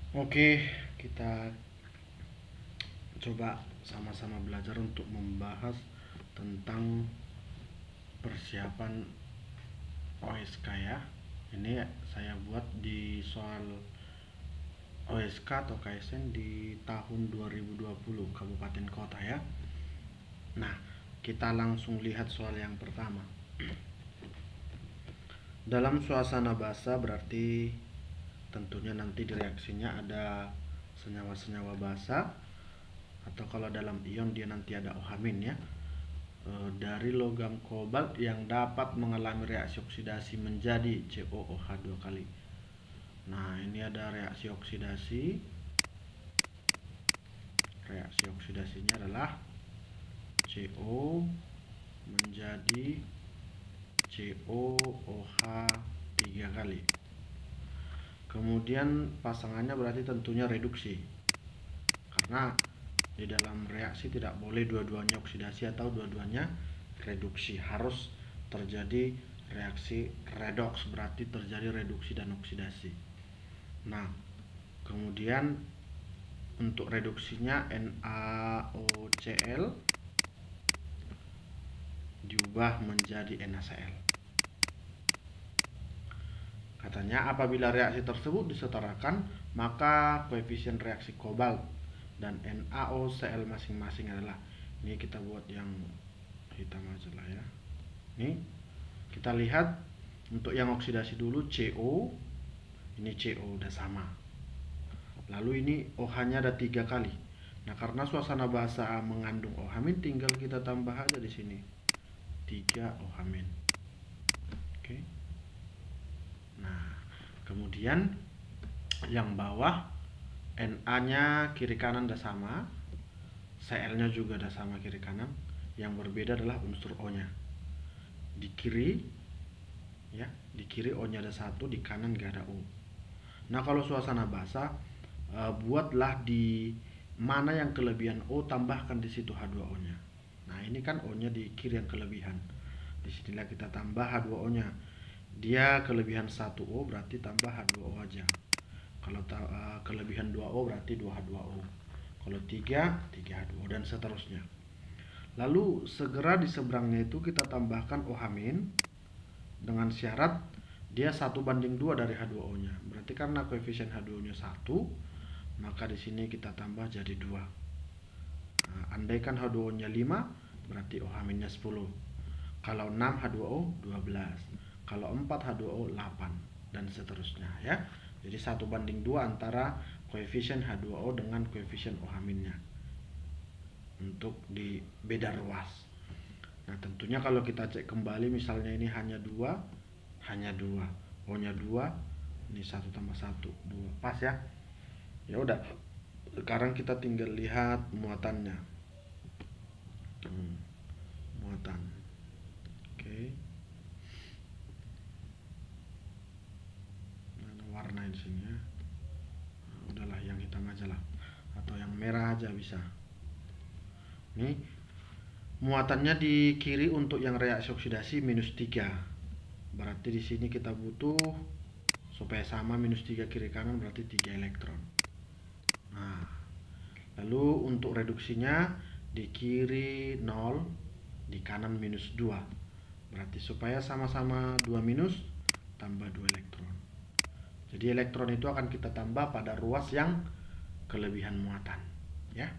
Oke, kita coba sama-sama belajar untuk membahas tentang persiapan OSK ya. Ini saya buat di soal OSK atau KSN di tahun 2020 Kabupaten Kota ya. Nah, kita langsung lihat soal yang pertama. Dalam suasana basa berarti tentunya nanti di reaksinya ada senyawa-senyawa basa, atau kalau dalam ion dia nanti ada OH- ya, dari logam kobalt yang dapat mengalami reaksi oksidasi menjadi COOH 2 kali. Nah, ini ada reaksi oksidasi. Reaksi oksidasinya adalah CO menjadi COOH 3 kali. Kemudian pasangannya berarti tentunya reduksi. Karena di dalam reaksi tidak boleh dua-duanya oksidasi atau dua-duanya reduksi. Harus terjadi reaksi redoks, berarti terjadi reduksi dan oksidasi. Nah, kemudian untuk reduksinya NaOCl diubah menjadi NaCl. Katanya apabila reaksi tersebut disetarakan, maka koefisien reaksi kobalt dan NaOCl masing-masing adalah, ini kita buat yang hitam aja lah ya. Nih, kita lihat untuk yang oksidasi dulu CO, ini CO udah sama. Lalu ini OH-nya ada 3 kali. Nah, karena suasana basa mengandung OH-, tinggal kita tambah aja di sini 3 OH-. Oke. Nah, kemudian yang bawah Na-nya kiri kanan udah sama, Cl-nya juga udah sama kiri kanan. Yang berbeda adalah unsur O-nya. Di kiri ya, di kiri O-nya ada 1, di kanan gak ada O. Nah, kalau suasana basah, buatlah di mana yang kelebihan O, tambahkan di situ H2O-nya. Nah, ini kan O-nya di kiri yang kelebihan. Disinilah kita tambah H2O-nya. Dia kelebihan 1O berarti tambah H2O aja. Kalau kelebihan 2O berarti 2H2O. Kalau 3, 3H2O dan seterusnya. Lalu segera di seberangnya itu kita tambahkan OH- dengan syarat dia 1:2 dari H2O-nya. Berarti karena koefisien H2O-nya 1, maka di sini kita tambah jadi 2. Nah, andaikan H2O-nya 5, berarti OH-nya 10. Kalau 6 H2O 12. Kalau 4 H2O 8 dan seterusnya ya. Jadi 1:2 antara koefisien H2O dengan koefisien OH-nya untuk di beda ruas. Nah, tentunya kalau kita cek kembali misalnya ini hanya 2, O-nya 2, ini 1 tambah 1, 2. Pas ya. Ya udah. Sekarang kita tinggal lihat muatannya. Muatan. Oke. Ada warna di sini ya. Nah, udahlah yang hitam aja lah. Atau yang merah aja bisa. Nih, muatannya di kiri untuk yang reaksi oksidasi -3. Berarti di sini kita butuh supaya sama -3 kiri kanan berarti 3 elektron. Nah, lalu untuk reduksinya di kiri 0, di kanan -2. Berarti supaya sama-sama 2 minus, tambah 2 elektron. Jadi elektron itu akan kita tambah pada ruas yang kelebihan muatan, ya.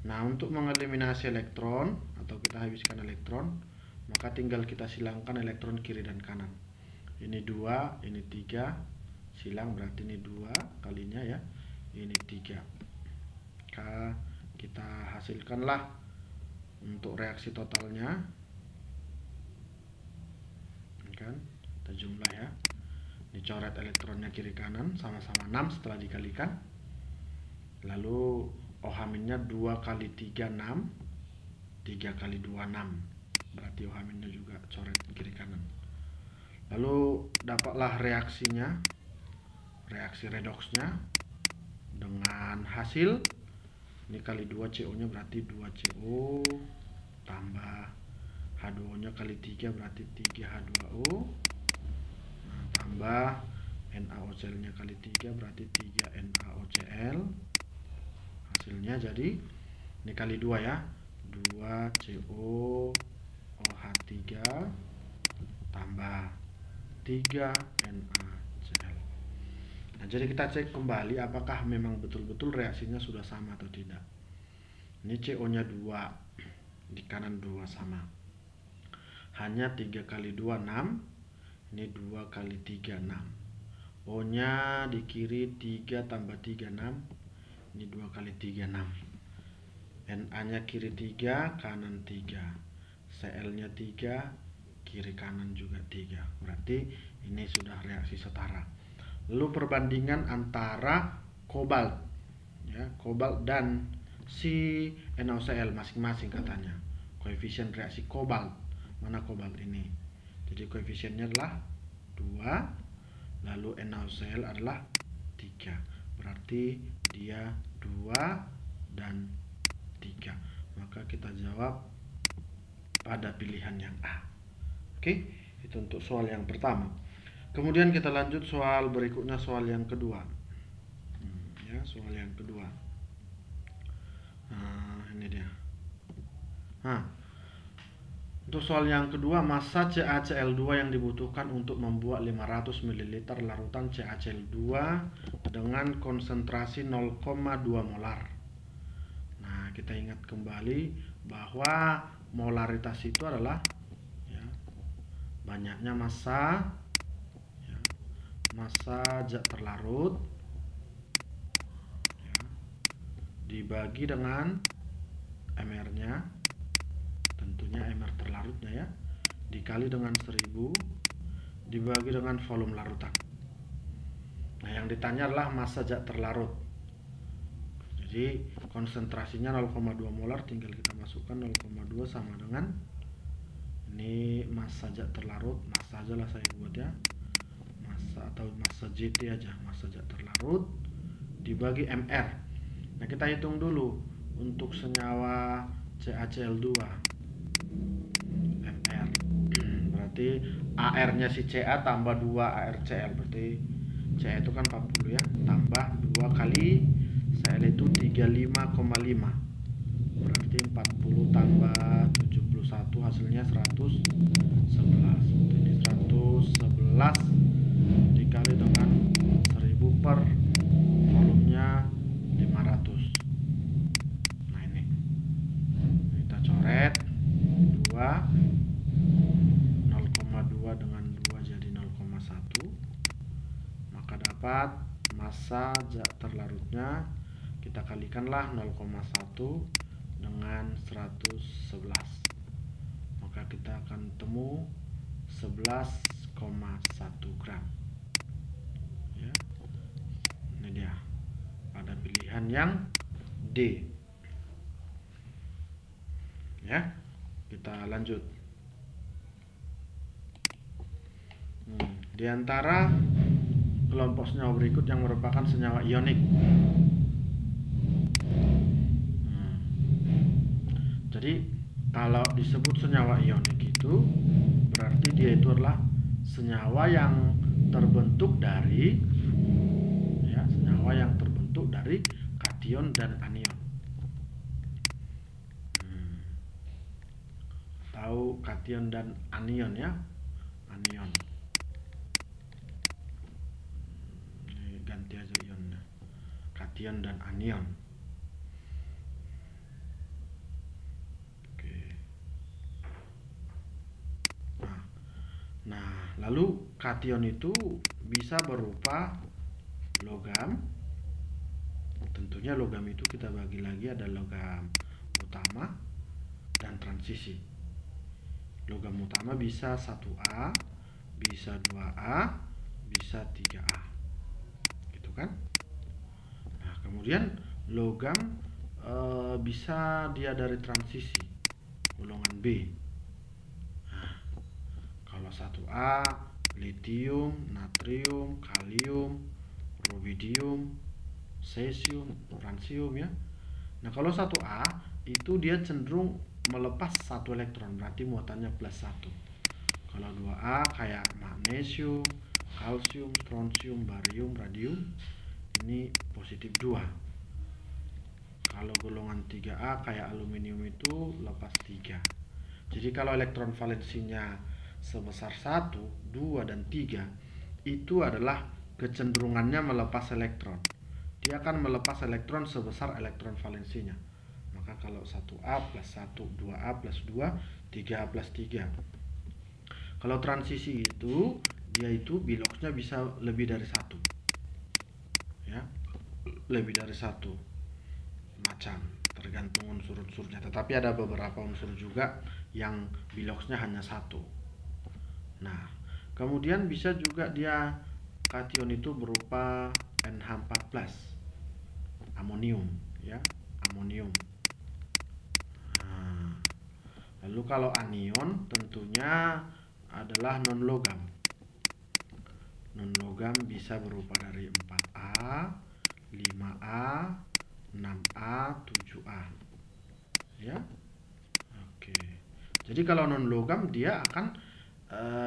Nah, untuk mengeliminasi elektron atau kita habiskan elektron, maka tinggal kita silangkan elektron kiri dan kanan. Ini 2, ini 3. Silang berarti ini 2 kalinya ya. Ini 3. Maka kita hasilkanlah untuk reaksi totalnya. Kan? Kita jumlah ya. Dicoret elektronnya kiri kanan sama-sama 6 setelah dikalikan. Lalu OH-nya 2 kali 3 6, 3 kali 2 6. Berarti OH-nya juga coret kiri kanan. Lalu dapatlah reaksinya, reaksi redoksnya dengan hasil ini kali 2 CO-nya berarti 2 CO tambah H2O-nya kali 3 berarti 3 H2O. Nah, tambah NaOCl-nya kali 3 berarti 3 NaOCl. Hasilnya jadi ini kali 2 ya, 2 COOH3 tambah 3 NaCl. Nah, jadi kita cek kembali apakah memang betul-betul reaksinya sudah sama atau tidak. Ini CO-nya 2, di kanan 2 sama. Hanya 3 kali 2 6. Ini 2 kali 3 6. O-nya di kiri 3 tambah 3 6. Ini 2 kali 3 6. Na-nya kiri 3, kanan 3. Cl-nya 3, kiri kanan juga 3. Berarti ini sudah reaksi setara. Lalu perbandingan antara kobalt ya, kobalt dan si NaOCl masing-masing katanya. Koefisien reaksi kobalt. Mana kobalt ini? Jadi koefisiennya adalah 2, lalu NaOCl adalah 3. Berarti dia 2 dan 3. Maka kita jawab pada pilihan yang A. Oke, itu untuk soal yang pertama. Kemudian kita lanjut soal berikutnya, soal yang kedua. Ya, soal yang kedua. Ini dia. Untuk soal yang kedua, massa CaCl2 yang dibutuhkan untuk membuat 500 ml larutan CaCl2 dengan konsentrasi 0,2 molar. Nah, kita ingat kembali bahwa molaritas itu adalah ya, banyaknya massa zat terlarut ya, dibagi dengan mR-nya, tentunya mR terlarutnya ya, dikali dengan 1000 dibagi dengan volume larutan. Nah, yang ditanya adalah massa zat terlarut. Jadi konsentrasinya 0,2 molar, tinggal kita masukkan 0,2 sama dengan ini massa zat terlarut, massa aja lah saya buat ya, massa atau massa JT aja, massa zat terlarut dibagi mR. Nah, kita hitung dulu untuk senyawa CaCl2 mR. Berarti AR-nya si Ca tambah 2 ArCl, berarti Ca itu kan 40 ya, tambah 2 kali Cl itu 35,5, berarti 40 tambah 71 hasilnya 111. Jadi 111 dikali dengan 1000 per volumenya 500. Nah, ini kita coret 2, 0,2 dengan 2 jadi 0,1, maka dapat massa zat terlarutnya, kita kalikanlah 0,1 dengan 111, maka kita akan temu 11,1 gram ya. Ini dia pada pilihan yang D ya. Kita lanjut. Di antara kelompok senyawa berikut yang merupakan senyawa ionik. Jadi kalau disebut senyawa ionik itu berarti dia itu adalah senyawa yang terbentuk dari ya, senyawa yang terbentuk dari kation dan anion. Tahu kation dan anion ya? Anion. Ini ganti aja ionnya. Kation dan anion. Nah, lalu kation itu bisa berupa logam. Tentunya logam itu kita bagi lagi, ada logam utama dan transisi. Logam utama bisa 1A, bisa 2A, bisa 3A. Gitu kan? Nah, kemudian logam bisa dia dari transisi golongan B. Kalau 1A, litium, natrium, kalium, rubidium, cesium, francium ya. Nah, kalau 1A itu dia cenderung melepas 1 elektron, berarti muatannya +1. Kalau 2A kayak magnesium, kalsium, strontium, barium, radium ini positif 2. Kalau golongan 3A kayak aluminium itu lepas 3. Jadi kalau elektron valensinya sebesar 1, 2, dan 3 itu adalah kecenderungannya melepas elektron. Dia akan melepas elektron sebesar elektron valensinya. Maka kalau 1A plus 1, 2A plus 2, 3A plus 3. Kalau transisi itu dia itu biloxnya bisa lebih dari 1. Ya, lebih dari 1 macam, tergantung unsur-unsurnya. Tetapi ada beberapa unsur juga yang biloxnya hanya 1. Nah, kemudian bisa juga dia kation itu berupa NH4+, amonium, ya, amonium. Nah, lalu kalau anion tentunya adalah non-logam. Non-logam bisa berupa dari 4A, 5A, 6A, 7A. Ya. Oke. Jadi kalau non-logam dia akan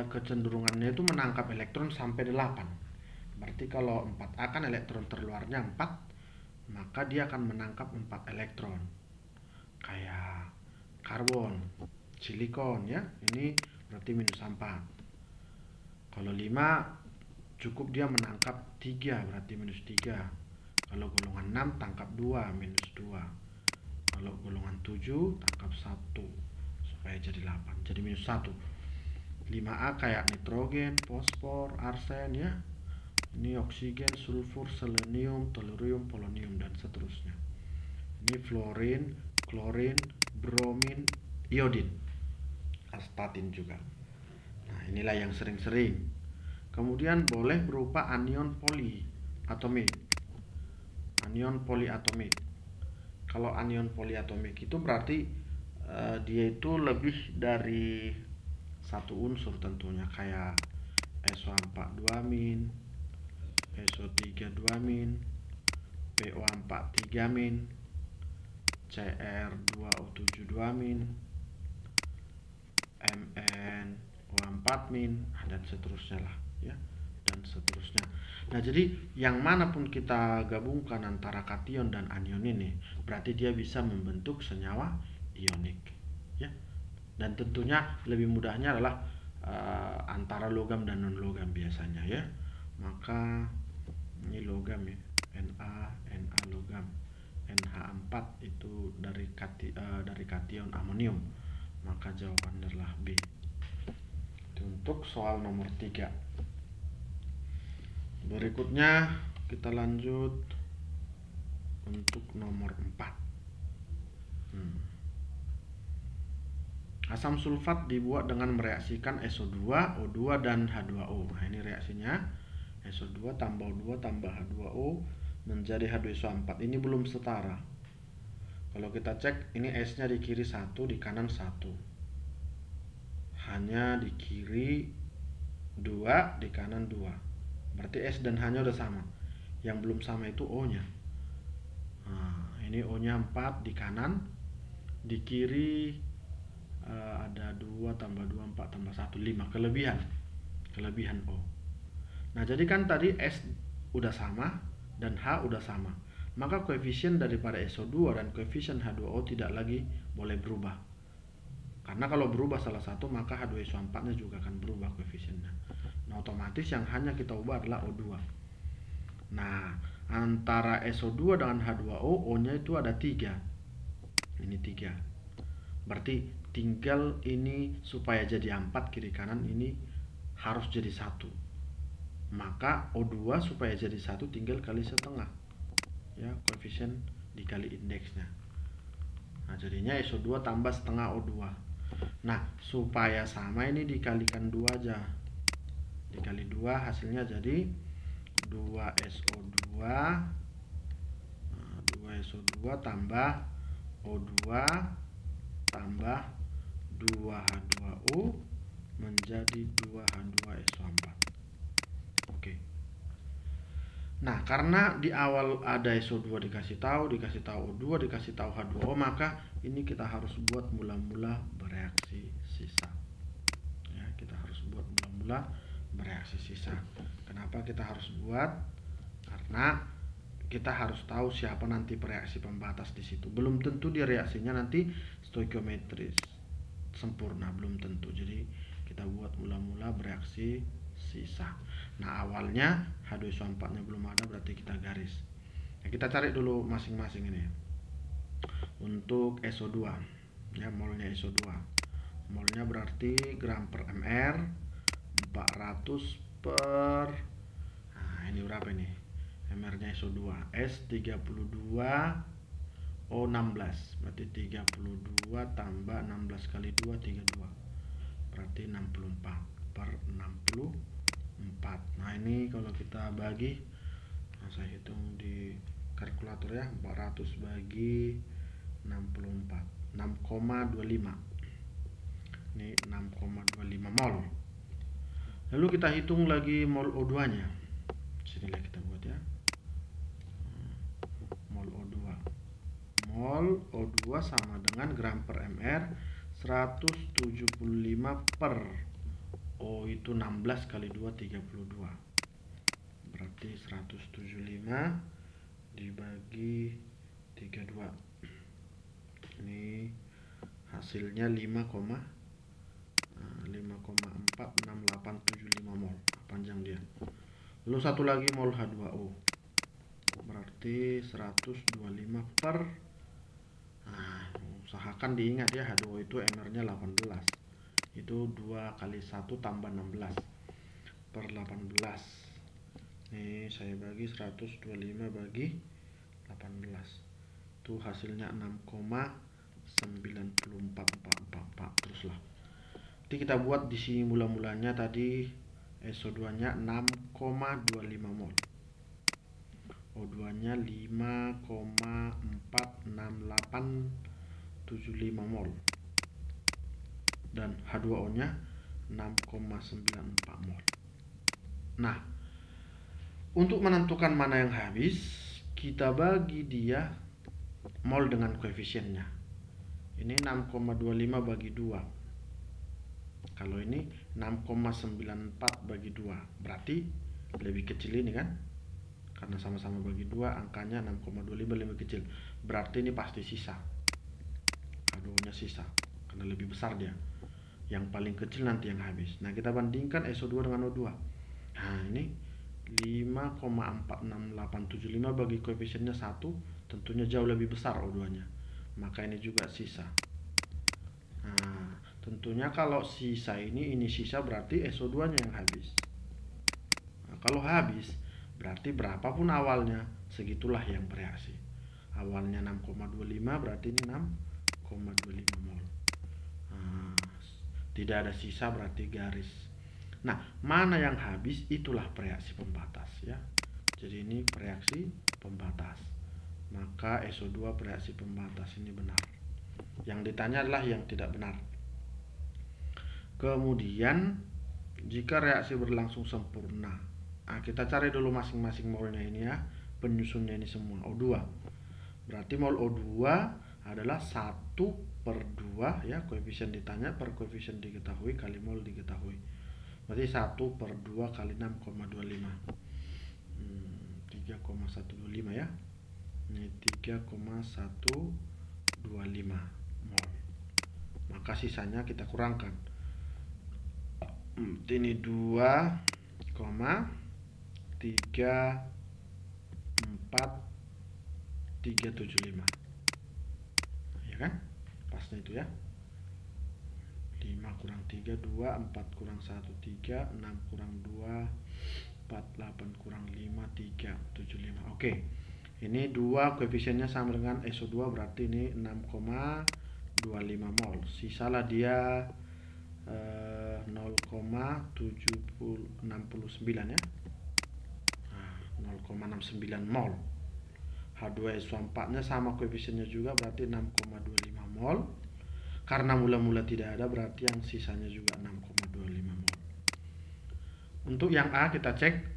kecenderungannya itu menangkap elektron sampai 8. Berarti kalau 4A kan elektron terluarnya 4, maka dia akan menangkap 4 elektron. Kayak karbon, silikon ya. Ini berarti -4. Kalau 5 cukup dia menangkap 3, berarti -3. Kalau golongan 6 tangkap 2, -2. Kalau golongan 7 tangkap 1 supaya jadi 8, jadi -1. 5A kayak nitrogen, fosfor, arsen ya. Ini oksigen, sulfur, selenium, tellurium, polonium, dan seterusnya. Ini fluorin, klorin, bromin, iodin, astatin juga. Nah, inilah yang sering-sering. Kemudian boleh berupa anion poliatomik. Anion poliatomik. Kalau anion poliatomik itu berarti dia itu lebih dari satu unsur tentunya, kayak SO4 2-, SO3 2-, PO4 3-, CR2O7 2-, MnO4-, dan seterusnya lah ya, dan seterusnya. Nah, jadi yang manapun kita gabungkan antara kation dan anion ini, berarti dia bisa membentuk senyawa ionik ya. Dan tentunya lebih mudahnya adalah antara logam dan non logam biasanya ya. Maka ini logam ya, Na logam, NH4 itu dari kation amonium, maka jawabannya adalah B. Itu untuk soal nomor 3. Berikutnya kita lanjut untuk nomor 4. Asam sulfat dibuat dengan mereaksikan SO2, O2, dan H2O. Nah, ini reaksinya SO2 tambah O2 tambah H2O menjadi H2SO4. Ini belum setara. Kalau kita cek, ini S-nya di kiri 1, di kanan 1. H-nya di kiri 2, di kanan 2. Berarti S dan H-nya udah sama. Yang belum sama itu O-nya. Nah, ini O-nya 4 di kanan, di kiri ada 2 tambah 2, 4 tambah 1, 5. Kelebihan O. Nah, jadi kan tadi S udah sama dan H udah sama. Maka koefisien daripada SO2 dan koefisien H2O tidak lagi boleh berubah. Karena kalau berubah salah satu, maka H2SO4-nya juga akan berubah koefisiennya. Nah, otomatis yang hanya kita ubah adalah O2. Nah, antara SO2 dengan H2O, O-nya itu ada 3. Ini 3. Berarti tinggal ini supaya jadi 4 kiri kanan ini harus jadi 1. Maka O2 supaya jadi 1 tinggal kali setengah. Ya, koefisien dikali indeksnya. Nah, jadinya SO2 tambah setengah O2. Nah, supaya sama ini dikalikan 2 aja. Dikali 2 hasilnya jadi 2SO2. Nah, 2SO2 tambah O2 tambah 2H2O menjadi 2H2SO4. Oke. Nah, karena di awal ada SO2 dikasih tahu O2, dikasih tahu H2O, maka ini kita harus buat mula-mula bereaksi sisa. Ya, kita harus buat mula-mula bereaksi sisa. Kenapa kita harus buat? Karena kita harus tahu siapa nanti reaksi pembatas di situ. Belum tentu dia reaksinya nanti stoikiometris sempurna, belum tentu. Jadi kita buat mula-mula bereaksi sisa. Nah, awalnya H2SO4-nya belum ada, berarti kita garis. Nah, kita cari dulu masing-masing ini. Untuk SO2, ya, molnya SO2. Molnya berarti gram per mr 400 per, nah ini berapa ini? MR-nya SO2 S32 O16, berarti 32 tambah 16 kali 2 32, berarti 64 per 64. Nah ini kalau kita bagi, nah saya hitung di kalkulator ya, 400 bagi 64, 6,25. Ini 6,25 mol. Lalu kita hitung lagi mol O2 nya. Sinilah kita buat ya, mol O2. Mol O2 sama dengan gram per mr 175 per O itu 16 kali 2 32, berarti 175 dibagi 32. Ini hasilnya 5,46875 mol panjang dia. Lalu satu lagi mol H2O, berarti 125 per, nah usahakan diingat ya, H2O itu MR nya 18, itu 2 kali 1 tambah 16 per 18. Nih saya bagi 125 bagi 18, itu hasilnya 6,94444 teruslah. Jadi kita buat di sini mula-mulanya tadi SO2 nya 6,25 mol, O2 nya 5,46875 mol, dan H2O nya 6,94 mol. Nah, untuk menentukan mana yang habis, kita bagi dia mol dengan koefisiennya. Ini 6,25 bagi 2. Kalau ini 6,94 bagi 2, berarti lebih kecil ini kan? Karena sama-sama bagi 2, angkanya 6,25 lebih kecil. Berarti ini pasti sisa. H2O-nya sisa, karena lebih besar dia. Yang paling kecil nanti yang habis. Nah, kita bandingkan SO2 dengan O2. Nah, ini 5,46875 bagi koefisiennya 1, tentunya jauh lebih besar O2-nya. Maka ini juga sisa. Nah, tentunya kalau sisa ini sisa, berarti SO2-nya yang habis. Nah, kalau habis, berarti berapapun awalnya, segitulah yang bereaksi. Awalnya 6,25, berarti ini 6,25 mol. Nah, tidak ada sisa, berarti garis. Nah, mana yang habis, itulah reaksi pembatas ya. Jadi ini reaksi pembatas. Maka SO2 reaksi pembatas ini benar. Yang ditanya adalah yang tidak benar. Kemudian jika reaksi berlangsung sempurna, nah kita cari dulu masing-masing molnya ini ya, penyusunnya ini semua O2. Berarti mol O2 adalah 1/2 ya, koefisien ditanya per koefisien diketahui kali mol diketahui. Berarti 1/2 kali 6,25, 3,125 ya. Ini 3,125 mol. Maka sisanya kita kurangkan. Ini 2,34375, ya kan? Pasnya itu ya. 5 kurang 3 2, 4 kurang 1 3, 6 kurang 2 4, 8 kurang 5 3, 7 5. Oke. Ini 2 koefisiennya sama dengan SO2, berarti ini 6,25 mol. Sisalah dia 0,769 ya. Nah, 0,69 mol. H2SO4 nya sama koefisiennya juga, berarti 6,25 mol. Karena mula-mula tidak ada, berarti yang sisanya juga 6,25 mol. Untuk yang A kita cek,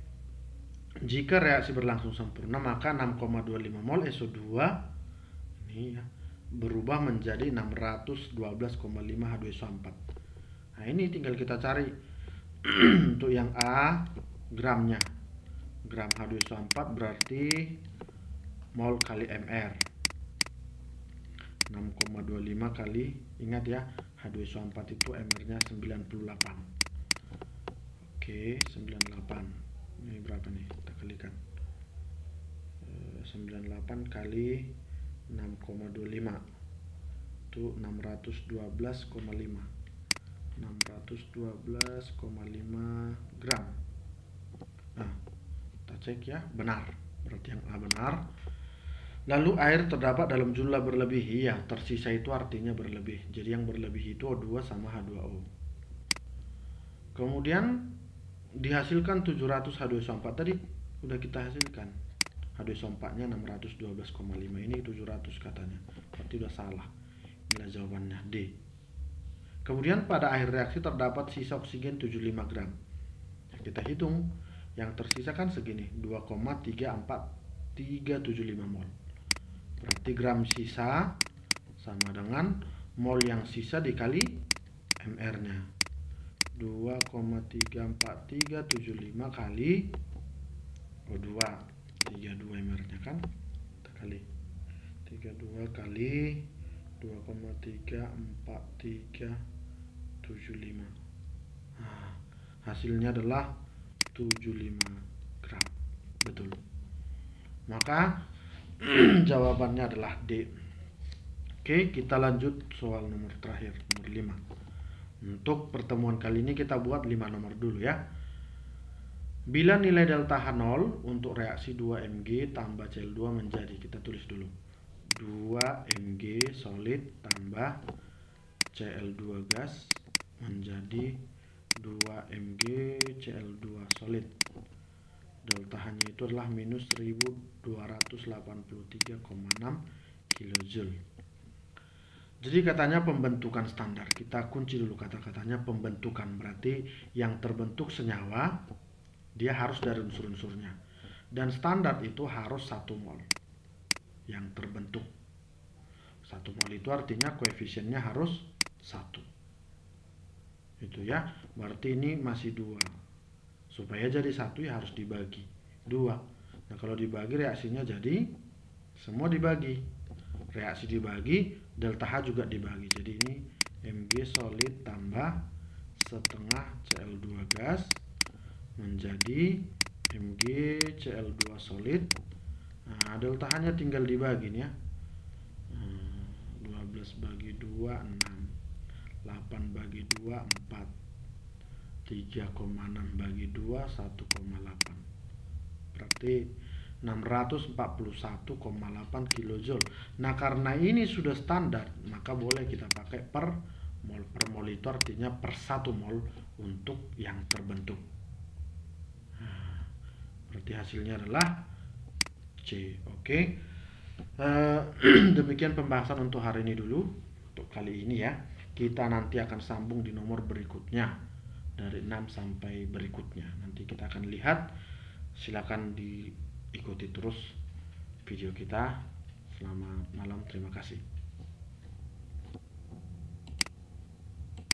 jika reaksi berlangsung sempurna, maka 6,25 mol SO2 ini ya, berubah menjadi 612,5 H2SO4. Nah, ini tinggal kita cari. Untuk yang A gramnya. Gram H2SO4 berarti mol kali mR. 6,25 kali, ingat ya, H2SO4 itu mR-nya 98. Oke, 98. Ini berapa nih? Kita kalikan. 98 kali 6,25 itu 612,5. 612,5 gram. Nah, kita cek ya, benar. Berarti yang A benar. Lalu air terdapat dalam jumlah berlebih. Iya, tersisa itu artinya berlebih. Jadi yang berlebih itu O2 sama H2O. Kemudian dihasilkan 700 H2SO4 tadi udah kita hasilkan. H2SO4-nya 612,5, ini 700 katanya. Berarti udah salah. Inilah jawabannya D. Kemudian pada akhir reaksi terdapat sisa oksigen 75 gram. Kita hitung, yang tersisa kan segini, 2,34375 mol. Berarti gram sisa sama dengan mol yang sisa dikali mR-nya. 2,34375 kali O2. 32 mR-nya kan? Kita kali 32 kali 2,34375. Nah, hasilnya adalah 75 gram. Betul. Maka jawabannya adalah D. Oke, kita lanjut soal nomor terakhir, nomor 5. Untuk pertemuan kali ini kita buat 5 nomor dulu ya. Bila nilai delta H 0 untuk reaksi 2Mg tambah Cl2 menjadi, kita tulis dulu, 2Mg solid tambah Cl2 gas menjadi 2Mg Cl2 solid. Delta H-nya itu adalah minus 1283,6 kJ. Jadi katanya pembentukan standar. Kita kunci dulu kata-katanya pembentukan. Berarti yang terbentuk senyawa, dia harus dari unsur-unsurnya. Dan standar itu harus 1 mol yang terbentuk. 1 mol itu artinya koefisiennya harus 1. Itu ya. Berarti ini masih 2. Supaya jadi 1 ya harus dibagi 2. Nah kalau dibagi reaksinya jadi semua dibagi. Reaksi dibagi, delta H juga dibagi. Jadi ini Mg solid tambah setengah Cl2 gas menjadi Mg Cl2 solid. Nah delta H nya tinggal dibagi nih ya. 12 bagi 2 6, 8 bagi 2 4, 3,6 bagi 2 1,8. Berarti 641,8 kJ. Nah karena ini sudah standar, maka boleh kita pakai per mol. Per mol itu artinya per 1 mol untuk yang terbentuk. Berarti hasilnya adalah C. Oke. Demikian pembahasan untuk hari ini dulu. Untuk kali ini ya. Kita nanti akan sambung di nomor berikutnya. Dari 6 sampai berikutnya. Nanti kita akan lihat. Silakan diikuti terus video kita. Selamat malam. Terima kasih.